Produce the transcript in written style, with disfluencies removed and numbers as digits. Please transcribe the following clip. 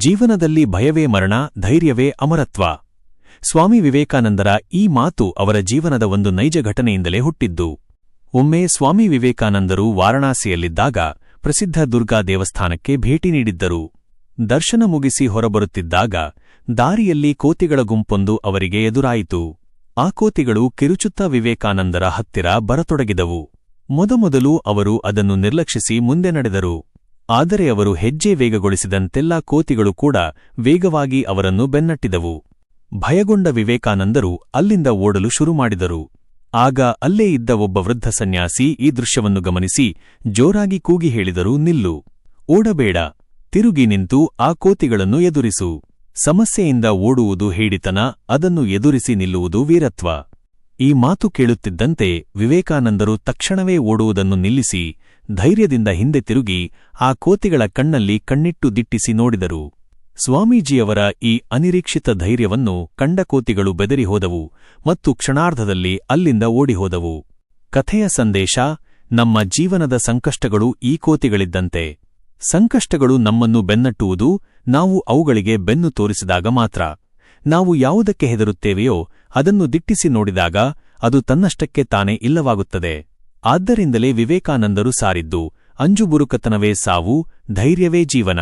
ಜೀವನದಲ್ಲಿ ಭಯವೇ ಮರಣ, ಧೈರ್ಯವೇ ಅಮರತ್ವ. ಸ್ವಾಮಿ ವಿವೇಕಾನಂದರ ಈ ಮಾತು ಅವರ ಜೀವನದ ಒಂದು ನೈಜ ಘಟನೆಯಿಂದಲೇ ಹುಟ್ಟಿದ್ದು. ಒಮ್ಮೆ ಸ್ವಾಮಿ ವಿವೇಕಾನಂದರು ವಾರಣಾಸಿಯಲ್ಲಿದ್ದಾಗ ಪ್ರಸಿದ್ಧ ದುರ್ಗಾ ದೇವಸ್ಥಾನಕ್ಕೆ ಭೇಟಿ ನೀಡಿದ್ದರು. ದರ್ಶನ ಮುಗಿಸಿ ಹೊರಬರುತ್ತಿದ್ದಾಗ ದಾರಿಯಲ್ಲಿ ಕೋತಿಗಳ ಗುಂಪೊಂದು ಅವರಿಗೆ ಎದುರಾಯಿತು. ಆ ಕೋತಿಗಳು ಕಿರುಚುತ್ತಾ ವಿವೇಕಾನಂದರ ಹತ್ತಿರ ಬರತೊಡಗಿದವು. ಮೊದಮೊದಲು ಅವರು ಅದನ್ನು ನಿರ್ಲಕ್ಷಿಸಿ ಮುಂದೆ ನಡೆದರು. ಆದರೆ ಅವರು ಹೆಜ್ಜೆ ವೇಗಗೊಳಿಸಿದಂತೆಲ್ಲ ಕೋತಿಗಳು ಕೂಡ ವೇಗವಾಗಿ ಅವರನ್ನು ಬೆನ್ನಟ್ಟಿದವು. ಭಯಗೊಂಡ ವಿವೇಕಾನಂದರು ಅಲ್ಲಿಂದ ಓಡಲು ಶುರುಮಾಡಿದರು. ಆಗ ಅಲ್ಲೇ ಇದ್ದ ಒಬ್ಬ ವೃದ್ಧ ಸನ್ಯಾಸಿ ಈ ದೃಶ್ಯವನ್ನು ಗಮನಿಸಿ ಜೋರಾಗಿ ಕೂಗಿ ಹೇಳಿದರು, ನಿಲ್ಲು, ಓಡಬೇಡ, ತಿರುಗಿ ನಿಂತು ಆ ಕೋತಿಗಳನ್ನು ಎದುರಿಸು. ಸಮಸ್ಯೆಯಿಂದ ಓಡುವುದು ಹೇಡಿತನ, ಅದನ್ನು ಎದುರಿಸಿ ನಿಲ್ಲುವುದು ವೀರತ್ವ. ಈ ಮಾತು ಕೇಳುತ್ತಿದ್ದಂತೆ ವಿವೇಕಾನಂದರು ತಕ್ಷಣವೇ ಓಡುವುದನ್ನು ನಿಲ್ಲಿಸಿ ಧೈರ್ಯದಿಂದ ಹಿಂದೆ ತಿರುಗಿ ಆ ಕೋತಿಗಳ ಕಣ್ಣಲ್ಲಿ ಕಣ್ಣಿಟ್ಟು ದಿಟ್ಟಿಸಿ ನೋಡಿದರು. ಸ್ವಾಮೀಜಿಯವರ ಈ ಅನಿರೀಕ್ಷಿತ ಧೈರ್ಯವನ್ನು ಕಂಡ ಕೋತಿಗಳು ಬೆದರಿ ಹೋದವು ಮತ್ತು ಕ್ಷಣಾರ್ಧದಲ್ಲಿ ಅಲ್ಲಿಂದ ಓಡಿಹೋದವು. ಕಥೆಯ ಸಂದೇಶ: ನಮ್ಮ ಜೀವನದ ಸಂಕಷ್ಟಗಳು ಈ ಕೋತಿಗಳಿದ್ದಂತೆ. ಸಂಕಷ್ಟಗಳು ನಮ್ಮನ್ನು ಬೆನ್ನಟ್ಟುವುದು ನಾವು ಅವುಗಳಿಗೆ ಬೆನ್ನು ತೋರಿಸಿದಾಗ ಮಾತ್ರ. ನಾವು ಯಾವುದಕ್ಕೆ ಹೆದರುತ್ತೇವೆಯೋ ಅದನ್ನು ದಿಟ್ಟಿಸಿ ನೋಡಿದಾಗ ಅದು ತನ್ನಷ್ಟಕ್ಕೆ ತಾನೇ ಇಲ್ಲವಾಗುತ್ತದೆ. ಆದ್ದರಿಂದಲೇ ವಿವೇಕಾನಂದರು ಸಾರಿದ್ದು, ಅಂಜುಬುರುಕತನವೇ ಸಾವು, ಧೈರ್ಯವೇ ಜೀವನ.